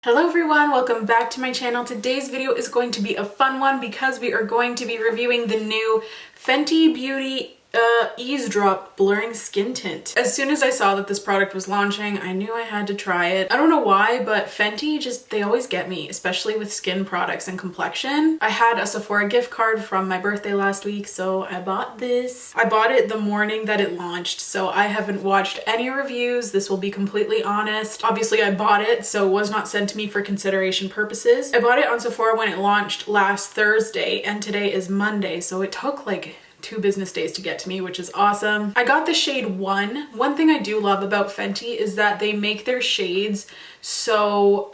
Hello everyone, welcome back to my channel. Today's video is going to be a fun one because we are going to be reviewing the new Fenty Beauty Eaze Drop Blurring Skin Tint. As soon as I saw that this product was launching, I knew I had to try it. I don't know why, but Fenty they always get me, especially with skin products and complexion. I had a Sephora gift card from my birthday last week, so I bought this. I bought it the morning that it launched, so I haven't watched any reviews. This will be completely honest. Obviously, I bought it, so it was not sent to me for consideration purposes. I bought it on Sephora when it launched last Thursday, and today is Monday, so it took like 2 business days to get to me, which is awesome. I got the shade 1. One thing I do love about Fenty is that they make their shades so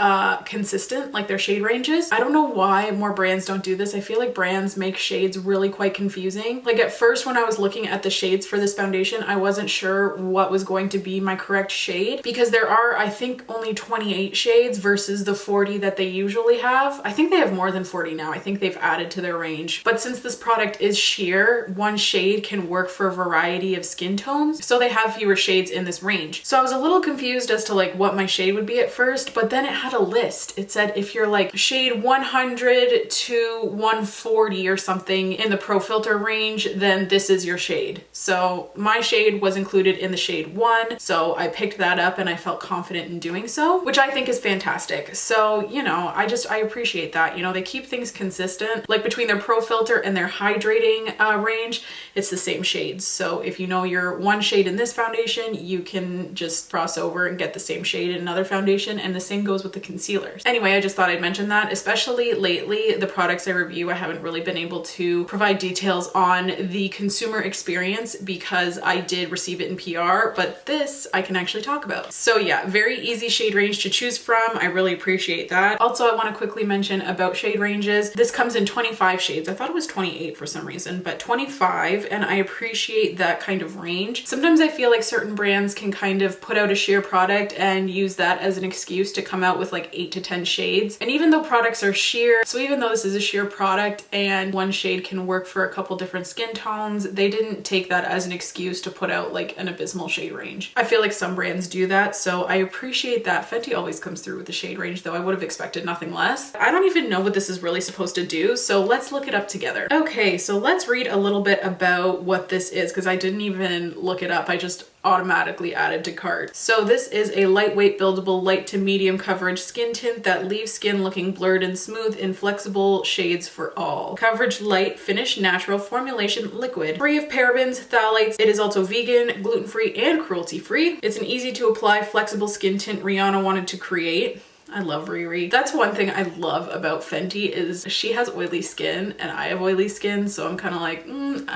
consistent, like their shade ranges. I don't know why more brands don't do this. I feel like brands make shades really quite confusing. Like at first when I was looking at the shades for this foundation, I wasn't sure what was going to be my correct shade because there are, I think, only 28 shades versus the 40 that they usually have. I think they have more than 40 now. I think they've added to their range. But since this product is sheer, one shade can work for a variety of skin tones. So they have fewer shades in this range. So I was a little confused as to like what my shade would be at first, but then it had a list. It said if you're like shade 100 to 140 or something in the Pro Filter range, then this is your shade. So my shade was included in the shade 1. So I picked that up and I felt confident in doing so, which I think is fantastic. So, you know, I appreciate that. You know, they keep things consistent. Like between their Pro Filter and their hydrating range, it's the same shades. So if you know you're one shade in this foundation, you can just cross over and get the same shade in another foundation, and the same goes with the concealers. Anyway, I just thought I'd mention that, especially lately, the products I review, I haven't really been able to provide details on the consumer experience because I did receive it in PR, but this I can actually talk about. So yeah, very easy shade range to choose from. I really appreciate that. Also, I want to quickly mention about shade ranges. This comes in 25 shades. I thought it was 28 for some reason, but 25, and I appreciate that kind of range. Sometimes I feel like certain brands can kind of put out a sheer product and use that as an excuse to come out with like 8 to 10 shades. And even though products are sheer, so even though this is a sheer product and one shade can work for a couple different skin tones, they didn't take that as an excuse to put out like an abysmal shade range. I feel like some brands do that, so I appreciate that. Fenty always comes through with the shade range, though I would have expected nothing less. I don't even know what this is really supposed to do, so let's look it up together. Okay, so let's read a little bit about what this is because I didn't even look it up. I just automatically added to cart. So this is a lightweight buildable light to medium coverage skin tint that leaves skin looking blurred and smooth in flexible shades for all. Coverage light, finish natural, formulation liquid, free of parabens, phthalates. It is also vegan, gluten-free, and cruelty-free. It's an easy to apply flexible skin tint Rihanna wanted to create. I love Riri. That's one thing I love about Fenty is she has oily skin and I have oily skin, so I'm kind of like,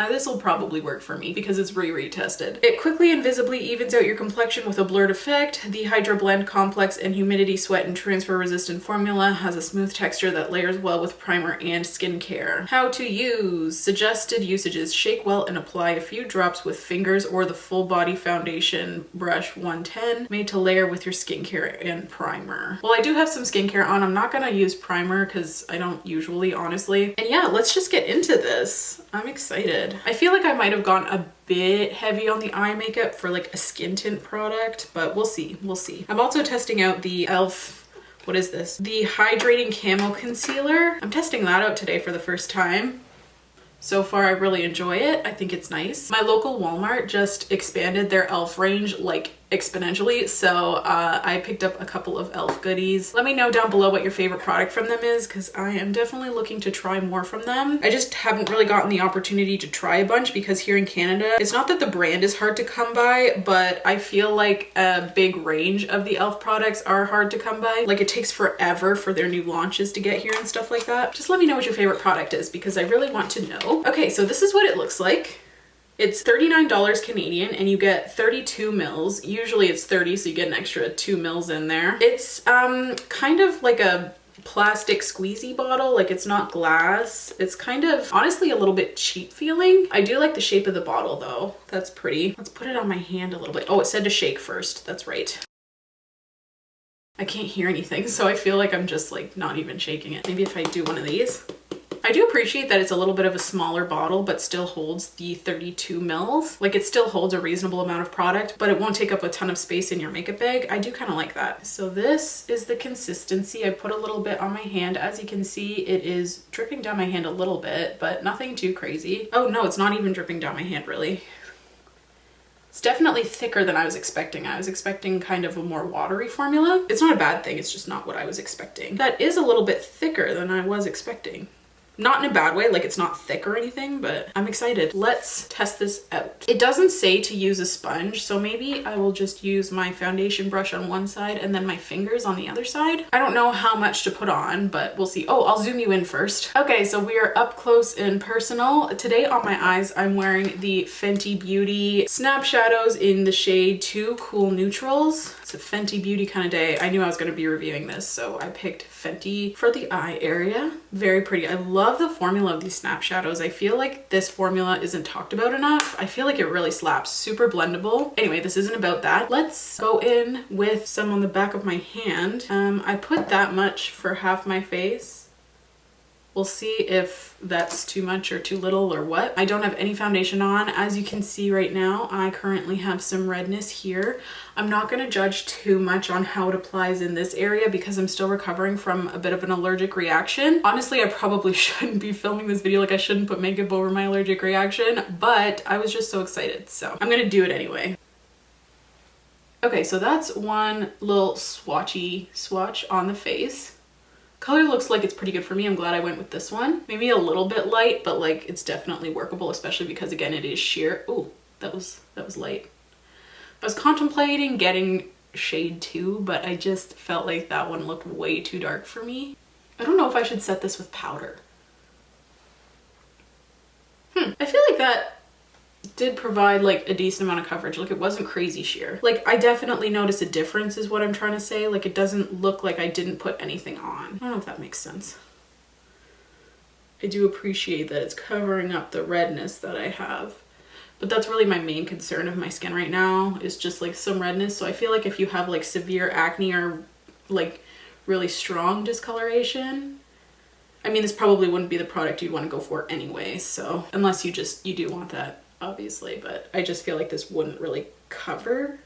this will probably work for me because it's Riri tested. It quickly and visibly evens out your complexion with a blurred effect. The Hydro Blend Complex and Humidity Sweat and Transfer Resistant formula has a smooth texture that layers well with primer and skincare. How to use. Suggested usages. Shake well and apply a few drops with fingers or the full body foundation brush 110, made to layer with your skincare and primer. Well, I do have some skincare on. I'm not gonna use primer because I don't usually, honestly. And yeah, let's just get into this. I'm excited. I feel like I might have gone a bit heavy on the eye makeup for like a skin tint product, but we'll see. We'll see. I'm also testing out the e.l.f. What is this? The Hydrating Camo Concealer. I'm testing that out today for the first time. So far, I really enjoy it. I think it's nice. My local Walmart just expanded their e.l.f. range like exponentially, so I picked up a couple of e.l.f. goodies. Let me know down below what your favorite product from them is because I am definitely looking to try more from them. I just haven't really gotten the opportunity to try a bunch because here in Canada, it's not that the brand is hard to come by, but I feel like a big range of the e.l.f. products are hard to come by. Like it takes forever for their new launches to get here and stuff like that. Just let me know what your favorite product is because I really want to know. Okay, so this is what it looks like. It's $39 Canadian and you get 32 mils. Usually it's 30, so you get an extra 2 mils in there. It's kind of like a plastic squeezy bottle, like it's not glass. It's kind of honestly a little bit cheap feeling. I do like the shape of the bottle though. That's pretty. Let's put it on my hand a little bit. Oh, it said to shake first. That's right. I can't hear anything, so I feel like I'm just like not even shaking it. Maybe if I do one of these. I I do appreciate that it's a little bit of a smaller bottle, but still holds the 32 mils. Like it still holds a reasonable amount of product, but it won't take up a ton of space in your makeup bag. I do kind of like that. So this is the consistency. I put a little bit on my hand. As you can see, it is dripping down my hand a little bit, but nothing too crazy. Oh no, it's not even dripping down my hand really. It's definitely thicker than I was expecting. I was expecting kind of a more watery formula. It's not a bad thing, it's just not what I was expecting. That is a little bit thicker than I was expecting. Not in a bad way, like it's not thick or anything, but I'm excited. Let's test this out. It doesn't say to use a sponge, so maybe I will just use my foundation brush on one side and then my fingers on the other side. I don't know how much to put on, but we'll see. Oh, I'll zoom you in first. Okay, so we are up close and personal. Today on my eyes, I'm wearing the Fenty Beauty Snap Shadows in the shade 2 Cool Neutrals. It's a Fenty Beauty kind of day. I knew I was going to be reviewing this, so I picked Fenty for the eye area. Very pretty. I love the formula of these snap shadows. I feel like this formula isn't talked about enough. I feel like it really slaps. Super blendable. Anyway, this isn't about that. Let's go in with some on the back of my hand. I put that much for half my face. We'll see if that's too much or too little or what. I don't have any foundation on. As you can see right now, I currently have some redness here. I'm not going to judge too much on how it applies in this area because I'm still recovering from a bit of an allergic reaction. Honestly, I probably shouldn't be filming this video, like I shouldn't put makeup over my allergic reaction, but I was just so excited, so I'm going to do it anyway. Okay, so that's one little swatch on the face. Color looks like it's pretty good for me. I'm glad I went with this one. Maybe a little bit light, but like it's definitely workable, especially because again, it is sheer. Oh, that was light. I was contemplating getting shade 2, but I just felt like that one looked way too dark for me. I don't know if I should set this with powder. I feel like that did provide like a decent amount of coverage. Like it wasn't crazy sheer. Like I definitely noticed a difference is what I'm trying to say. Like it doesn't look like I didn't put anything on. I don't know if that makes sense. I do appreciate that it's covering up the redness that I have, but that's really my main concern of my skin right now is just like some redness. So I feel like if you have like severe acne or like really strong discoloration, I mean, this probably wouldn't be the product you'd want to go for anyway. So unless you do want that, obviously, but I just feel like this wouldn't really cover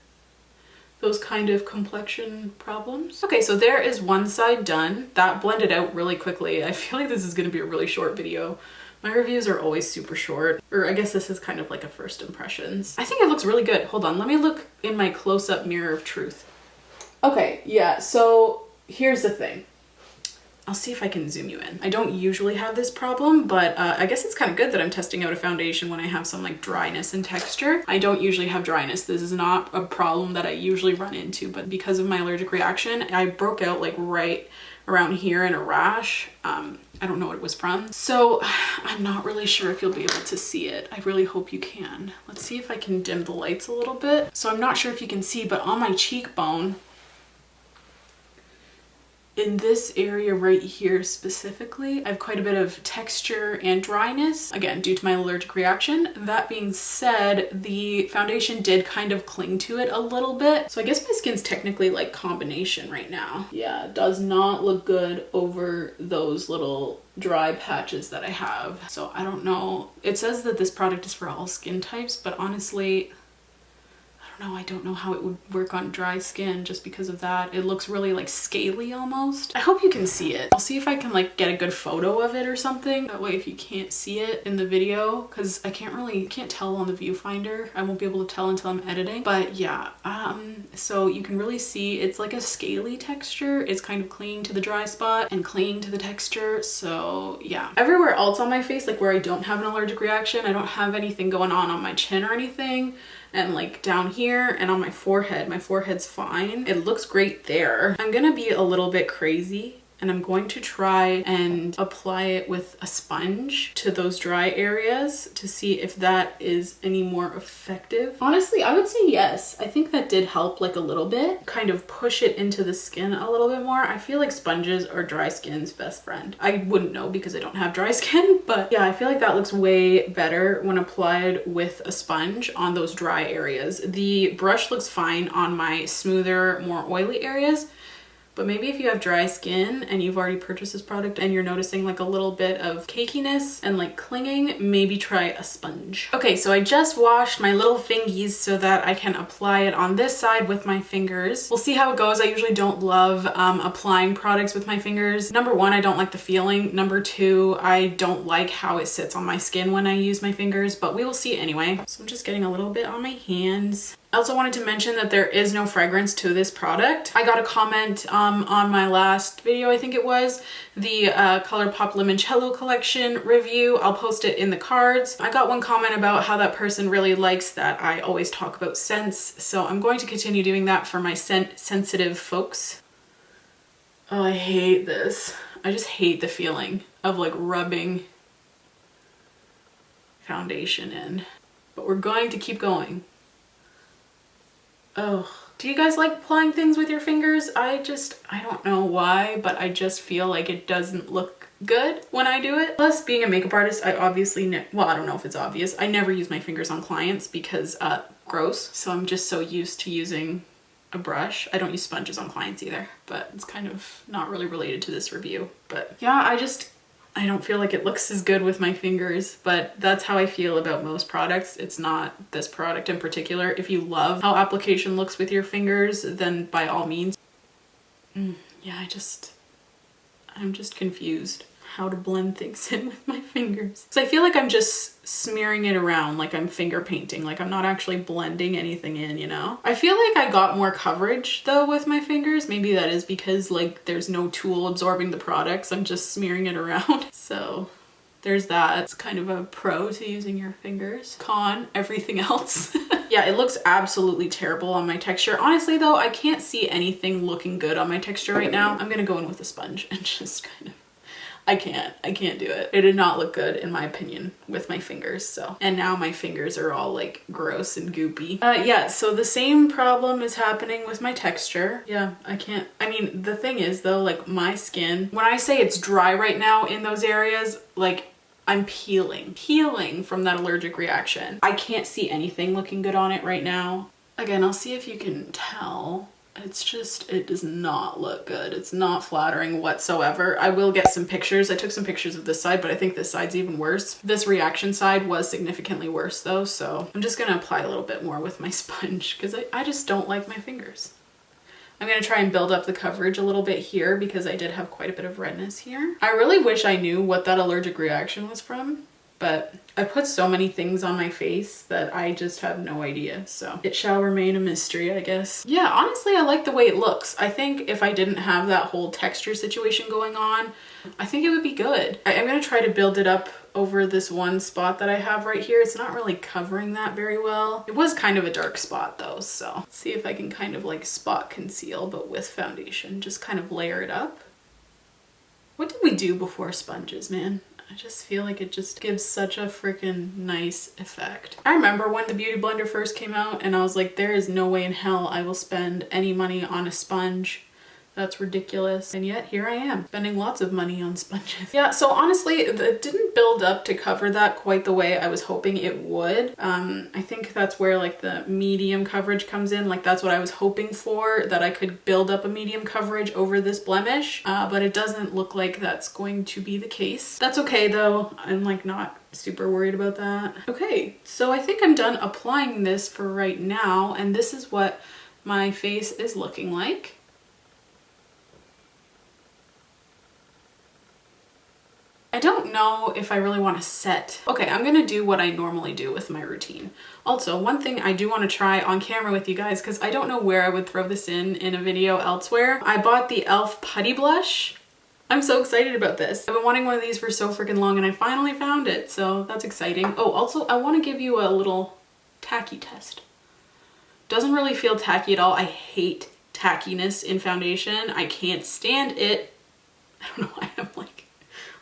those kind of complexion problems. Okay, so there is one side done. That blended out really quickly. I feel like this is going to be a really short video. My reviews are always super short, or I guess this is kind of like a first impressions. I think it looks really good. Hold on, let me look in my close-up mirror of truth. Okay, yeah, so here's the thing. I'll see if I can zoom you in. I don't usually have this problem, but I guess it's kind of good that I'm testing out a foundation when I have some like dryness and texture. I don't usually have dryness. This is not a problem that I usually run into, but because of my allergic reaction, I broke out like right around here in a rash. I don't know what it was from. So I'm not really sure if you'll be able to see it. I really hope you can. Let's see if I can dim the lights a little bit. So I'm not sure if you can see, but on my cheekbone, in this area right here specifically, I have quite a bit of texture and dryness, again, due to my allergic reaction. That being said, the foundation did kind of cling to it a little bit. So I guess my skin's technically like combination right now. Yeah, it does not look good over those little dry patches that I have. So I don't know. It says that this product is for all skin types, but honestly, I don't know how it would work on dry skin just because of that. It looks really like scaly almost. I hope you can see it. I'll see if I can like get a good photo of it or something. That way if you can't see it in the video, because I can't tell on the viewfinder. I won't be able to tell until I'm editing. But yeah, so you can really see it's like a scaly texture. It's kind of clinging to the dry spot and clinging to the texture. So yeah. Everywhere else on my face, like where I don't have an allergic reaction, I don't have anything going on my chin or anything. And like down here and on my forehead's fine. It looks great there. I'm gonna be a little bit crazy and I'm going to try and apply it with a sponge to those dry areas to see if that is any more effective. Honestly, I would say yes. I think that did help like a little bit, kind of push it into the skin a little bit more. I feel like sponges are dry skin's best friend. I wouldn't know because I don't have dry skin, but yeah, I feel like that looks way better when applied with a sponge on those dry areas. The brush looks fine on my smoother, more oily areas, But maybe if you have dry skin and you've already purchased this product and you're noticing like a little bit of cakiness and like clinging, maybe try a sponge. Okay, so I just washed my little fingies so that I can apply it on this side with my fingers. We'll see how it goes. I usually don't love applying products with my fingers. Number one, I don't like the feeling. Number two, I don't like how it sits on my skin when I use my fingers, but we will see anyway. So I'm just getting a little bit on my hands. I also wanted to mention that there is no fragrance to this product. I got a comment on my last video, I think it was, the ColourPop Limoncello collection review. I'll post it in the cards. I got one comment about how that person really likes that I always talk about scents, so I'm going to continue doing that for my scent-sensitive folks. Oh, I hate this. I just hate the feeling of like rubbing foundation in. But we're going to keep going. Oh, do you guys like applying things with your fingers? I don't know why, but I just feel like it doesn't look good when I do it. Plus, being a makeup artist, I obviously, well, I don't know if it's obvious. I never use my fingers on clients because gross. So I'm just so used to using a brush. I don't use sponges on clients either, but it's kind of not really related to this review. But yeah, I don't feel like it looks as good with my fingers, but that's how I feel about most products. It's not this product in particular. If you love how application looks with your fingers, then by all means. Yeah, I'm just confused how to blend things in with my fingers. So I feel like I'm just smearing it around like I'm finger painting, like I'm not actually blending anything in, you know? I feel like I got more coverage though with my fingers. Maybe that is because like there's no tool absorbing the products. I'm just smearing it around. So there's that. It's kind of a pro to using your fingers. Con, everything else. Yeah, it looks absolutely terrible on my texture. Honestly though, I can't see anything looking good on my texture right now. I'm gonna go in with a sponge and just kind of, I can't do it. It did not look good in my opinion with my fingers, so. And now my fingers are all like gross and goopy. Yeah, so the same problem is happening with my texture. Yeah, I mean, the thing is though, like my skin, when I say it's dry right now in those areas, like I'm peeling from that allergic reaction. I can't see anything looking good on it right now. Again, I'll see if you can tell. It's just, it does not look good. It's not flattering whatsoever. I will get some pictures. I took some pictures of this side, but I think this side's even worse. This reaction side was significantly worse though, so I'm just gonna apply a little bit more with my sponge because I just don't like my fingers. I'm gonna try and build up the coverage a little bit here because I did have quite a bit of redness here. I really wish I knew what that allergic reaction was from, but I put so many things on my face that I just have no idea. So it shall remain a mystery, I guess. Yeah, honestly, I like the way it looks. I think if I didn't have that whole texture situation going on, I think it would be good. I'm gonna try to build it up over this one spot that I have right here. It's not really covering that very well. It was kind of a dark spot though, so let's see if I can kind of like spot conceal, but with foundation, just kind of layer it up. What did we do before sponges, man? I just feel like it just gives such a freaking nice effect. I remember when the Beauty Blender first came out and I was like, there is no way in hell I will spend any money on a sponge. That's ridiculous. And yet here I am spending lots of money on sponges. Yeah, so honestly, it didn't build up to cover that quite the way I was hoping it would. I think that's where like the medium coverage comes in. Like that's what I was hoping for, that I could build up a medium coverage over this blemish, but it doesn't look like that's going to be the case. That's okay though. I'm like not super worried about that. Okay, so I think I'm done applying this for right now, and this is what my face is looking like. I don't know if I really want to set. Okay, I'm gonna do what I normally do with my routine. Also, one thing I do want to try on camera with you guys, because I don't know where I would throw this in a video elsewhere. I bought the e.l.f. Putty Blush. I'm so excited about this. I've been wanting one of these for so freaking long and I finally found it, so that's exciting. Oh, also, I want to give you a little tacky test. Doesn't really feel tacky at all. I hate tackiness in foundation. I can't stand it. I don't know why I'm like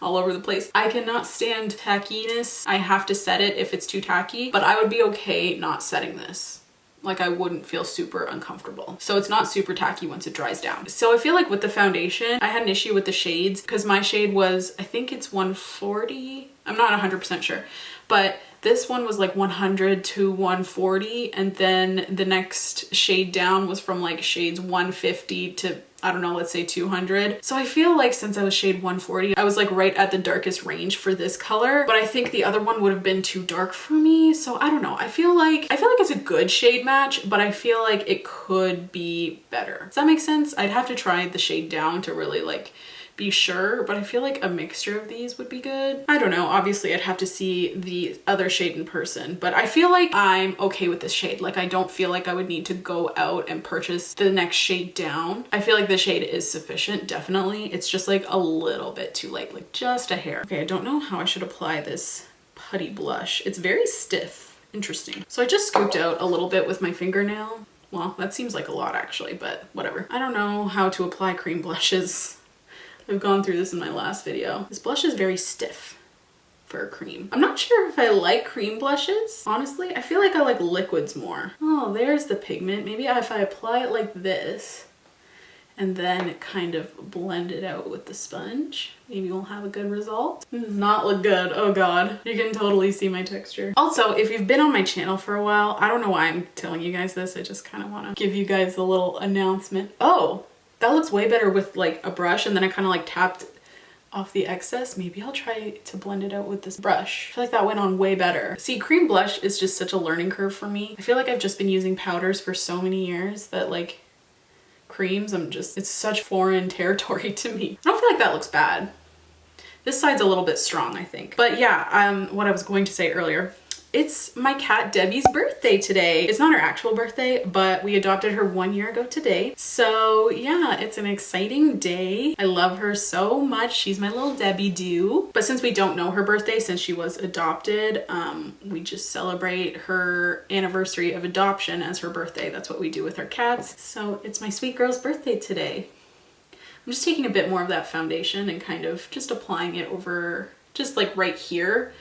all over the place. I cannot stand tackiness. I have to set it if it's too tacky, but I would be okay not setting this. Like I wouldn't feel super uncomfortable. So it's not super tacky once it dries down. So I feel like with the foundation, I had an issue with the shades because my shade was, I think it's 140. I'm not 100% sure, but this one was like 100 to 140. And then the next shade down was from like shades 150 to I don't know, let's say 200. So I feel like since I was shade 140, I was like right at the darkest range for this color, but I think the other one would have been too dark for me. So I don't know. I feel like it's a good shade match, but I feel like it could be better. Does that make sense? I'd have to try the shade down to really like be sure, but I feel like a mixture of these would be good. I don't know. Obviously, I'd have to see the other shade in person, but I feel like I'm okay with this shade. Like, I don't feel like I would need to go out and purchase the next shade down. I feel like the shade is sufficient, definitely. It's just like a little bit too light, like just a hair. Okay, I don't know how I should apply this putty blush. It's very stiff. Interesting. So I just scooped out a little bit with my fingernail. Well, that seems like a lot actually, but whatever. I don't know how to apply cream blushes. I've gone through this in my last video. This blush is very stiff for a cream. I'm not sure if I like cream blushes, honestly. I feel like I like liquids more. Oh, there's the pigment. Maybe if I apply it like this and then kind of blend it out with the sponge, maybe we'll have a good result. This does not look good. Oh God, you can totally see my texture. Also, if you've been on my channel for a while, I don't know why I'm telling you guys this. I just kind of want to give you guys a little announcement. Oh, that looks way better with like a brush, and then I kind of like tapped off the excess. Maybe I'll try to blend it out with this brush. I feel like that went on way better. See, cream blush is just such a learning curve for me. I feel like I've just been using powders for so many years that like creams, it's such foreign territory to me. I don't feel like that looks bad. This side's a little bit strong, I think. But yeah, what I was going to say earlier, it's my cat Debbie's birthday today. It's not her actual birthday, but we adopted her 1 year ago today. So yeah, it's an exciting day. I love her so much. She's my little Debbie Doo. But since we don't know her birthday, since she was adopted, we just celebrate her anniversary of adoption as her birthday. That's what we do with our cats. So it's my sweet girl's birthday today. I'm just taking a bit more of that foundation and kind of just applying it over just like right here,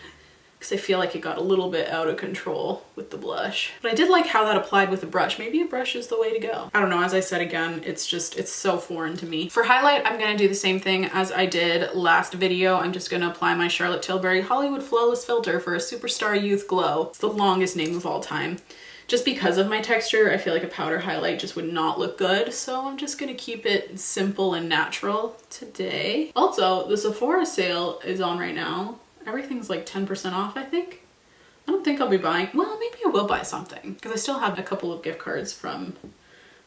because I feel like it got a little bit out of control with the blush. But I did like how that applied with a brush. Maybe a brush is the way to go. I don't know, as I said again, it's so foreign to me. For highlight, I'm gonna do the same thing as I did last video. I'm just gonna apply my Charlotte Tilbury Hollywood Flawless Filter for a Superstar Youth Glow. It's the longest name of all time. Just because of my texture, I feel like a powder highlight just would not look good. So I'm just gonna keep it simple and natural today. Also, the Sephora sale is on right now. Everything's like 10% off, I think. I don't think I'll be buying, well, maybe I will buy something because I still have a couple of gift cards from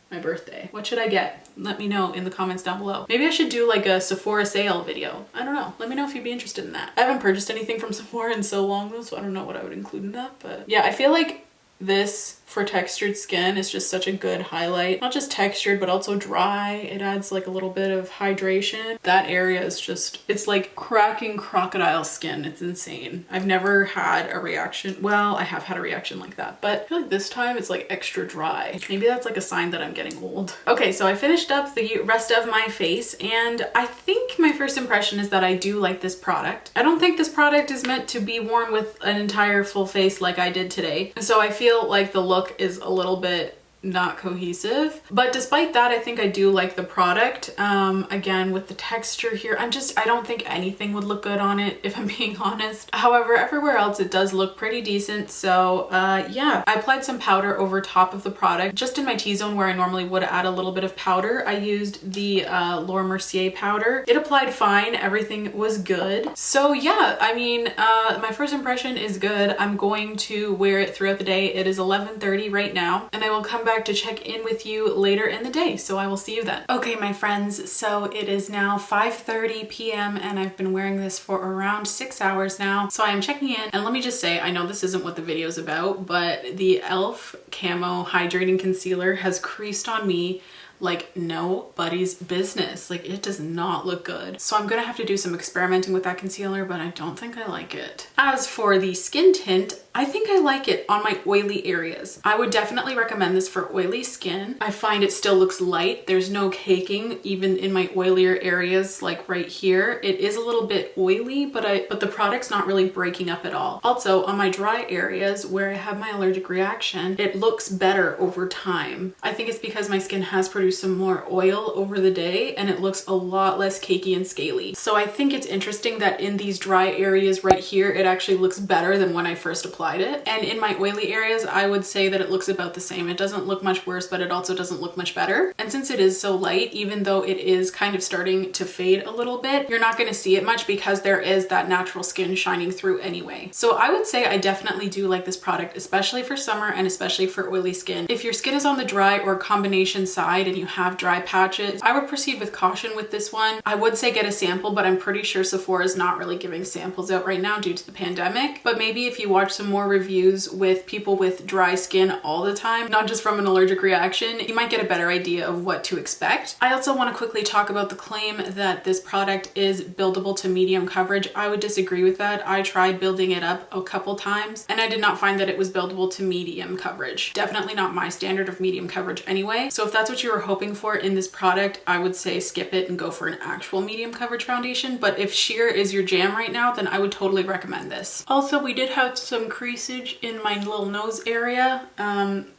my birthday. What should I get? Let me know in the comments down below. Maybe I should do like a Sephora sale video. I don't know. Let me know if you'd be interested in that. I haven't purchased anything from Sephora in so long though, so I don't know what I would include in that, but yeah, I feel like this for textured skin is just such a good highlight. Not just textured, but also dry. It adds like a little bit of hydration. That area is just, it's like cracking crocodile skin. It's insane. I've never had a reaction. Well, I have had a reaction like that, but I feel like this time it's like extra dry. Maybe that's like a sign that I'm getting old. Okay, so I finished up the rest of my face, and I think my first impression is that I do like this product. I don't think this product is meant to be worn with an entire full face like I did today. So I feel like the look is a little bit not cohesive, but despite that, I think I do like the product. Again, with the texture here, I don't think anything would look good on it, if I'm being honest. However, everywhere else it does look pretty decent. So yeah, I applied some powder over top of the product. Just in my T-zone where I normally would add a little bit of powder, I used the Laura Mercier powder. It applied fine, everything was good. So yeah, I mean, my first impression is good. I'm going to wear it throughout the day. It is 11:30 right now, and I will come back to check in with you later in the day, so I will see you then. Okay, my friends, so it is now 5:30 p.m. and I've been wearing this for around 6 hours now, so I am checking in. And let me just say, I know this isn't what the video is about, but the e.l.f. Camo Hydrating Concealer has creased on me like nobody's business. Like, it does not look good. So I'm gonna have to do some experimenting with that concealer, but I don't think I like it. As for the skin tint, I think I like it on my oily areas. I would definitely recommend this for oily skin. I find it still looks light. There's no caking even in my oilier areas, like right here. It is a little bit oily, but the product's not really breaking up at all. Also, on my dry areas where I have my allergic reaction, it looks better over time. I think it's because my skin has produced some more oil over the day and it looks a lot less cakey and scaly. So I think it's interesting that in these dry areas right here, it actually looks better than when I first applied it. And in my oily areas, I would say that it looks about the same. It doesn't look much worse, but it also doesn't look much better. And since it is so light, even though it is kind of starting to fade a little bit, you're not going to see it much because there is that natural skin shining through anyway. So I would say I definitely do like this product, especially for summer and especially for oily skin. If your skin is on the dry or combination side and you have dry patches, I would proceed with caution with this one. I would say get a sample, but I'm pretty sure Sephora is not really giving samples out right now due to the pandemic. But maybe if you watch some more reviews with people with dry skin all the time, not just from an allergic reaction, you might get a better idea of what to expect. I also want to quickly talk about the claim that this product is buildable to medium coverage. I would disagree with that. I tried building it up a couple times and I did not find that it was buildable to medium coverage. Definitely not my standard of medium coverage anyway. So if that's what you were hoping for in this product, I would say skip it and go for an actual medium coverage foundation. But if sheer is your jam right now, then I would totally recommend this. Also, we did have some creasage in my little nose area.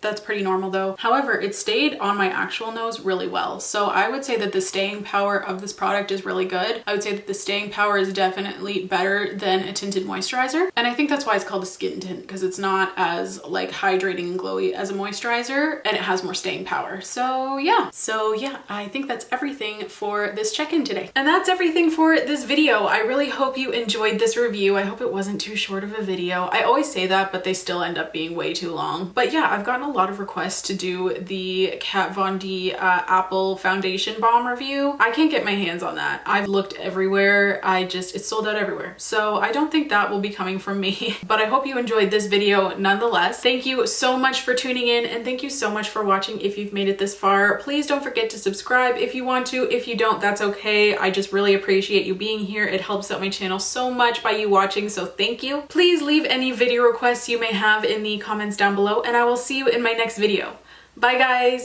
That's pretty normal though. However, it stayed on my actual nose really well. So I would say that the staying power of this product is really good. I would say that the staying power is definitely better than a tinted moisturizer. And I think that's why it's called a skin tint, because it's not as like hydrating and glowy as a moisturizer and it has more staying power. So yeah, I think that's everything for this check-in today. And that's everything for this video. I really hope you enjoyed this review. I hope it wasn't too short of a video. I always say that, but they still end up being way too long. But yeah, I've gotten a lot of requests to do the Kat Von D Apple Foundation Balm review. I can't get my hands on that. I've looked everywhere. It's sold out everywhere. So I don't think that will be coming from me, but I hope you enjoyed this video nonetheless. Thank you so much for tuning in and thank you so much for watching if you've made it this far. Please don't forget to subscribe if you want to. If you don't, that's okay. I just really appreciate you being here. It helps out my channel so much by you watching, so thank you. Please leave any video requests you may have in the comments down below and I will see you in my next video. Bye guys!